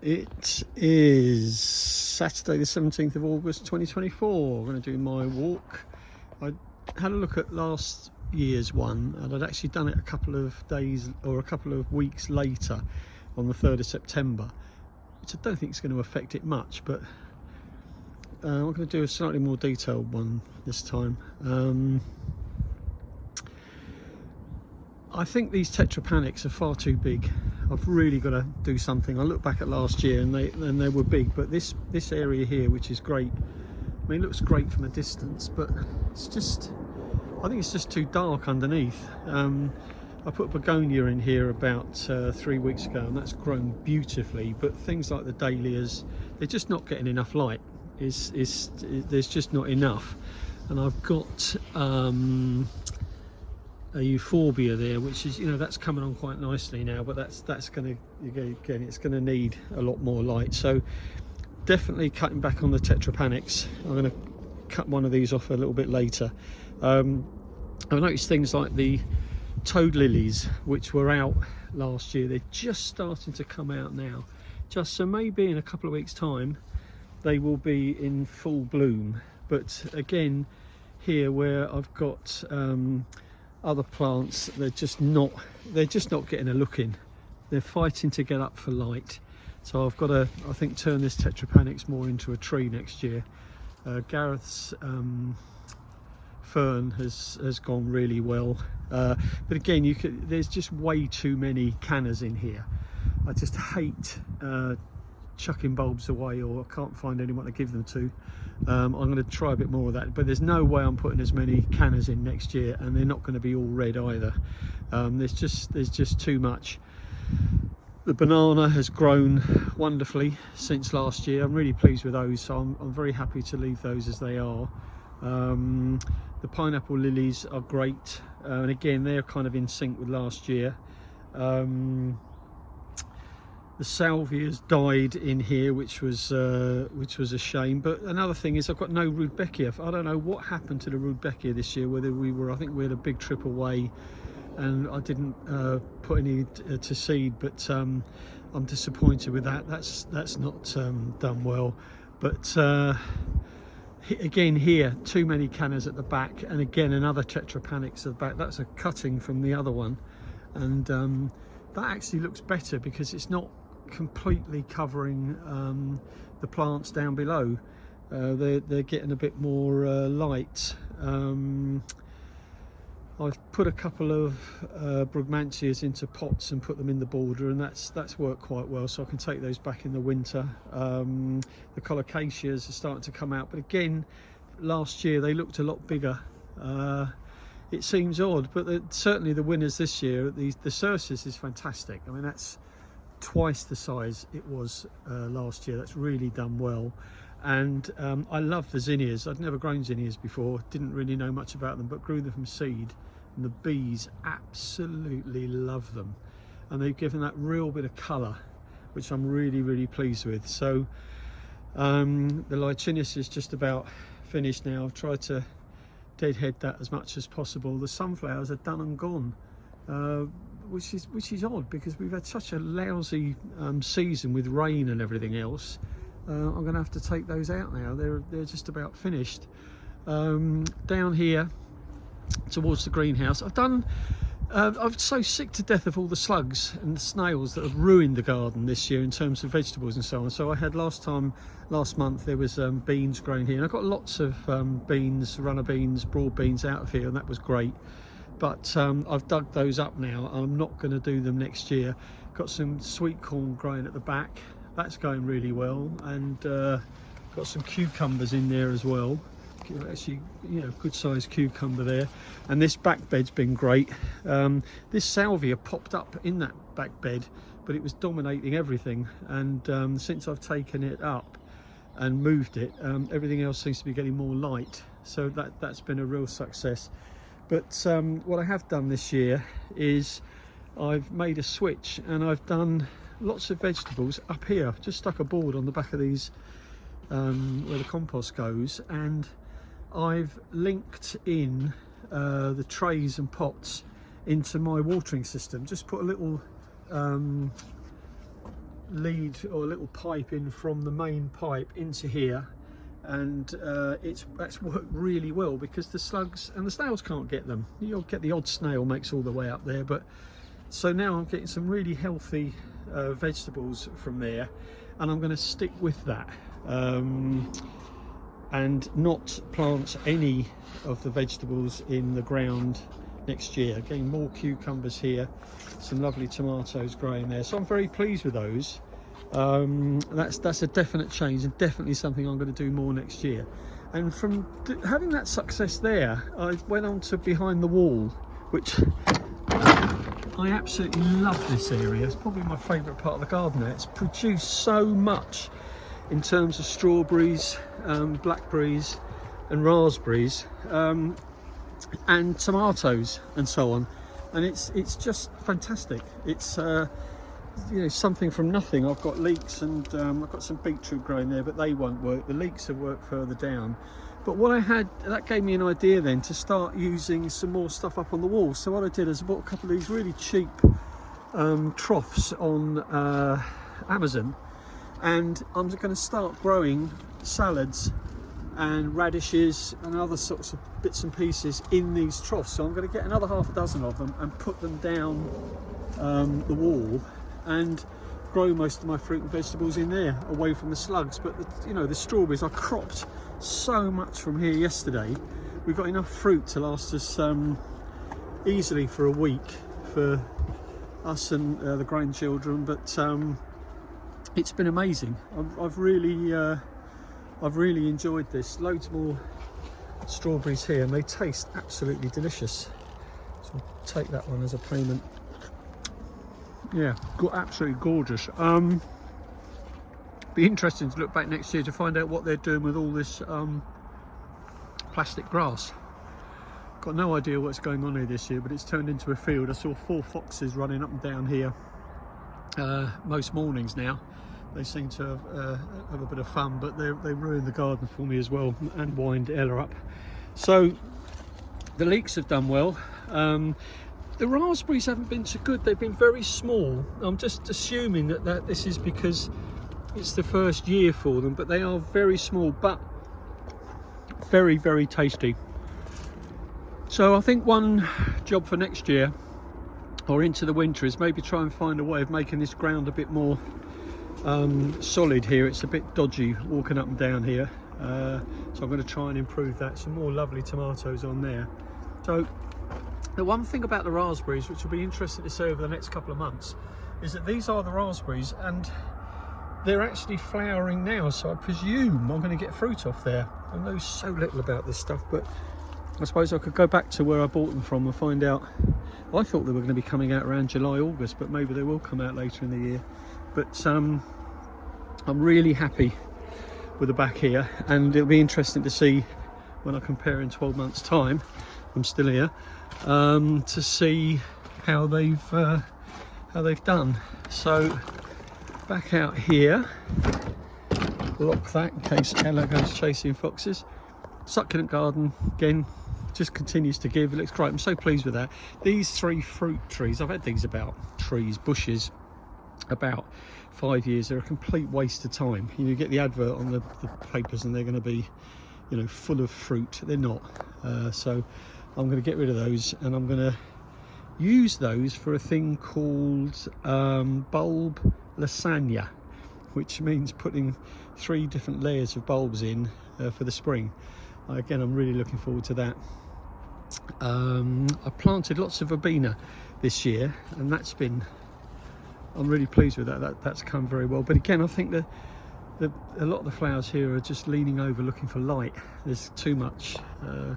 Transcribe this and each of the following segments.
It is Saturday the 17th of August 2024. I'm going to do my walk. I had a look at last year's one and I'd actually done it a couple of days or a couple of weeks later on the 3rd of September, which I don't think is going to affect it much, but I'm going to do a slightly more detailed one this time. I think these Tetra Panics are far too big. I've really got to do something. I look back at last year and they were big, but this area here, which is great, I mean, it looks great from a distance, but it's just, I think it's just too dark underneath. I put begonia in here about 3 weeks ago and that's grown beautifully, but things like the dahlias, they're just not getting enough light. There's just not enough. And I've got a euphorbia there, which is, that's coming on quite nicely now, but that's going to, again, it's going to need a lot more light. So definitely cutting back on the Tetra Panics. I'm going to cut one of these off a little bit later. I've noticed things like the toad lilies, which were out last year, they're just starting to come out now. So maybe in a couple of weeks time they will be in full bloom. But again, here where I've got other plants, they're just not getting a look in. They're fighting to get up for light. So I've got to, I think, turn this Tetra Panics more into a tree next year. Gareth's fern has gone really well, but again, there's just way too many cannas in here. I just hate chucking bulbs away, or I can't find anyone to give them to. I'm going to try a bit more of that, but there's no way I'm putting as many cannas in next year, and they're not going to be all red either. There's just too much. The banana has grown wonderfully since last year. I'm really pleased with those, so I'm very happy to leave those as they are. The pineapple lilies are great, and again, they're kind of in sync with last year. The salvias died in here, which was a shame. But another thing is I've got no rudbeckia. I don't know what happened to the rudbeckia this year. Whether I think we had a big trip away, and I didn't put any to seed. But I'm disappointed with that. That's not done well. But again, here too many cannas at the back, and again another Tetra Panics at the back. That's a cutting from the other one, and that actually looks better because it's not completely covering the plants down below. They're getting a bit more light. I've put a couple of brugmansias into pots and put them in the border, and that's worked quite well, so I can take those back in the winter. The colocaceas are starting to come out, but again, last year they looked a lot bigger. It seems odd, but certainly the winners this year, the Cercis is fantastic. I mean, that's twice the size it was last year. That's really done well. And I love the zinnias. I'd never grown zinnias before, didn't really know much about them, but grew them from seed, and the bees absolutely love them, and they've given that real bit of colour, which I'm really pleased with. So the Licinius is just about finished now. I've tried to deadhead that as much as possible. The sunflowers are done and gone, which is odd because we've had such a lousy season with rain and everything else. I'm going to have to take those out now. They're just about finished. Down here towards the greenhouse, I'm so sick to death of all the slugs and the snails that have ruined the garden this year in terms of vegetables and so on. So I had last month there was beans growing here, and I got lots of beans, runner beans, broad beans out of here, and that was great. But I've dug those up now. I'm not going to do them next year. Got some sweet corn growing at the back. That's going really well, and got some cucumbers in there as well. Actually, good sized cucumber there. And this back bed's been great. This salvia popped up in that back bed, but it was dominating everything, and since I've taken it up and moved it, everything else seems to be getting more light, so that's been a real success. But what I have done this year is I've made a switch, and I've done lots of vegetables up here. I've just stuck a board on the back of these where the compost goes, and I've linked in the trays and pots into my watering system. Just put a little lead or a little pipe in from the main pipe into here, and that's worked really well because the slugs and the snails can't get them. You'll get the odd snail makes all the way up there, but so now I'm getting some really healthy vegetables from there, and I'm going to stick with that and not plant any of the vegetables in the ground next year. Again, more cucumbers here, some lovely tomatoes growing there, so I'm very pleased with those. That's a definite change and definitely something I'm going to do more next year. And from having that success there, I went on to behind the wall, which I absolutely love. This area, it's probably my favourite part of the garden there. It's produced so much in terms of strawberries, blackberries and raspberries, and tomatoes and so on, and it's just fantastic. It's you know, something from nothing. I've got leeks and I've got some beetroot growing there, but they won't work. The leeks have worked further down. But what I had, that gave me an idea then to start using some more stuff up on the wall. So what I did is I bought a couple of these really cheap troughs on Amazon, and I'm going to start growing salads and radishes and other sorts of bits and pieces in these troughs. So I'm going to get another half a dozen of them and put them down the wall and grow most of my fruit and vegetables in there, away from the slugs. But you know, the strawberries, I cropped so much from here yesterday. We've got enough fruit to last us easily for a week for us and the grandchildren. But it's been amazing. I've really enjoyed this. Loads more strawberries here, and they taste absolutely delicious. So I'll take that one as a payment. Yeah, absolutely gorgeous. Be interesting to look back next year to find out what they're doing with all this plastic grass. Got no idea what's going on here this year, but it's turned into a field. I saw 4 foxes running up and down here most mornings now. They seem to have a bit of fun, but they ruined the garden for me as well and wind Ella up. So the leeks have done well. The raspberries haven't been so good. They've been very small. I'm just assuming that this is because it's the first year for them, but they are very small, but very, very tasty. So I think one job for next year or into the winter is maybe try and find a way of making this ground a bit more solid here. It's a bit dodgy walking up and down here, so I'm going to try and improve that. Some more lovely tomatoes on there. So the one thing about the raspberries, which will be interesting to see over the next couple of months, is that these are the raspberries and they're actually flowering now, so I presume I'm going to get fruit off there. I know so little about this stuff, but I suppose I could go back to where I bought them from and find out. I thought they were going to be coming out around July, August, but maybe they will come out later in the year. But I'm really happy with the back here, and it'll be interesting to see when I compare in 12 months time, I'm still here, to see how they've done. So back out here, lock that in case Ella goes chasing foxes. Succulent garden again, just continues to give. It looks great. I'm so pleased with that. These 3 fruit trees, I've had these bushes about 5 years. They're a complete waste of time. You get the advert on the papers and they're going to be, you know, full of fruit. They're not. So I'm going to get rid of those, and I'm going to use those for a thing called bulb lasagna, which means putting 3 different layers of bulbs in for the spring. Again, I'm really looking forward to that. I planted lots of verbena this year, and I'm really pleased with that. That's come very well. But again, I think that a lot of the flowers here are just leaning over looking for light. There's too much.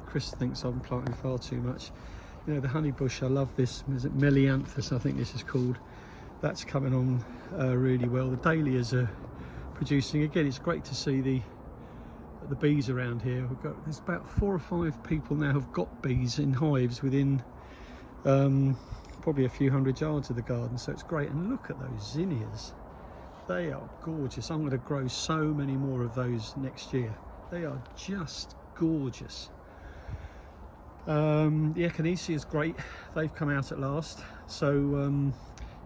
Chris thinks I'm planting far too much. You know, the honey bush, I love this. Is it Melianthus, I think this is called? That's coming on really well. The dahlias are producing. Again, it's great to see the bees around here. There's about 4 or 5 people now who've got bees in hives within probably a few hundred yards of the garden, so it's great. And look at those zinnias. They are gorgeous. I'm going to grow so many more of those next year. They are just gorgeous. The echinacea is great. They've come out at last. So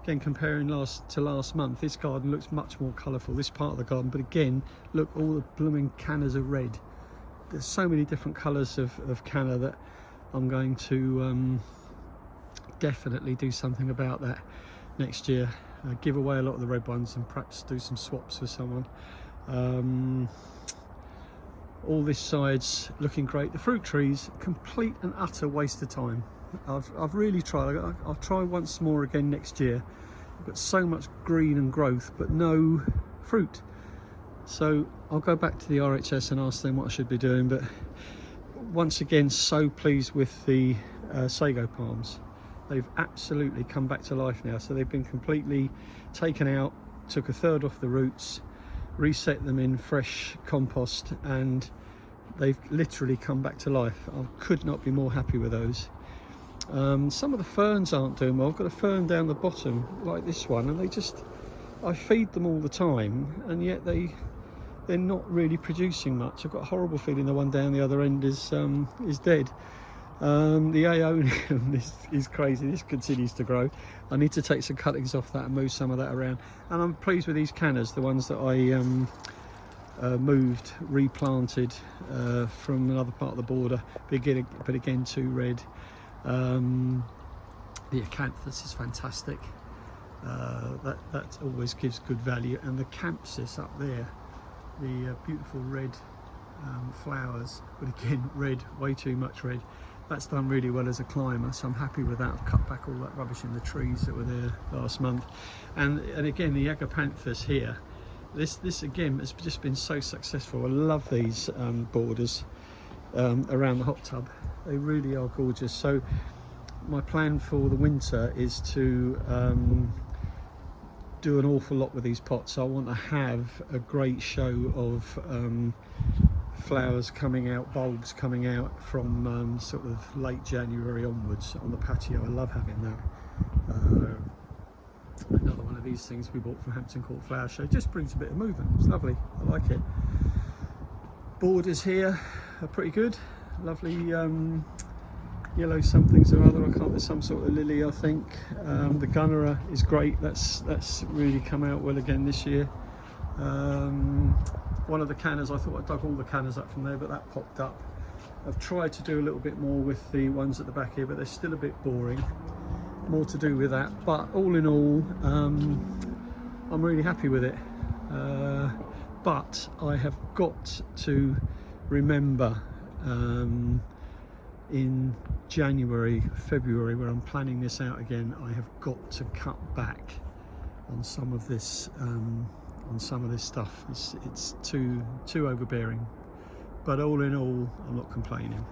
again, comparing to last month, this garden looks much more colourful, this part of the garden. But again, look, all the blooming cannas are red. There's so many different colours of canna that I'm going to definitely do something about that next year. Give away a lot of the red ones and perhaps do some swaps with someone. All this side's looking great. The fruit trees, complete and utter waste of time. I've really tried. I'll try once more again next year. I've got so much green and growth but no fruit, so I'll go back to the RHS and ask them what I should be doing. But once again, so pleased with the sago palms. They've absolutely come back to life now. So they've been completely taken out, took a third off the roots, reset them in fresh compost, and they've literally come back to life. I could not be more happy with those. Some of the ferns aren't doing well. I've got a fern down the bottom like this one, and I feed them all the time, and yet they're not really producing much. I've got a horrible feeling the one down the other end is dead. The Aeonium is crazy. This continues to grow. I need to take some cuttings off that and move some of that around. And I'm pleased with these cannas, the ones that I replanted from another part of the border, but again too red. The acanthus is fantastic. That always gives good value. And the Campsis up there, the beautiful red flowers, but again red, way too much red. That's done really well as a climber, so I'm happy with that. I've cut back all that rubbish in the trees that were there last month. And again, the Agapanthus here, this again has just been so successful. I love these borders around the hot tub. They really are gorgeous. So my plan for the winter is to do an awful lot with these pots. I want to have a great show of flowers coming out, bulbs coming out from sort of late January onwards on the patio. I love having that. Another one of these things we bought from Hampton Court Flower Show. Just brings a bit of movement. It's lovely. I like it. Borders here are pretty good. Lovely yellow somethings or other. I can't. There's some sort of lily, I think. The Gunnera is great. That's really come out well again this year. One of the cannas, I thought I dug all the cannas up from there, but that popped up. I've tried to do a little bit more with the ones at the back here, but they're still a bit boring. More to do with that, but all in all, I'm really happy with it. But I have got to remember in January, February, where I'm planning this out again, I have got to cut back on some of this stuff. It's too overbearing, but all in all, I'm not complaining.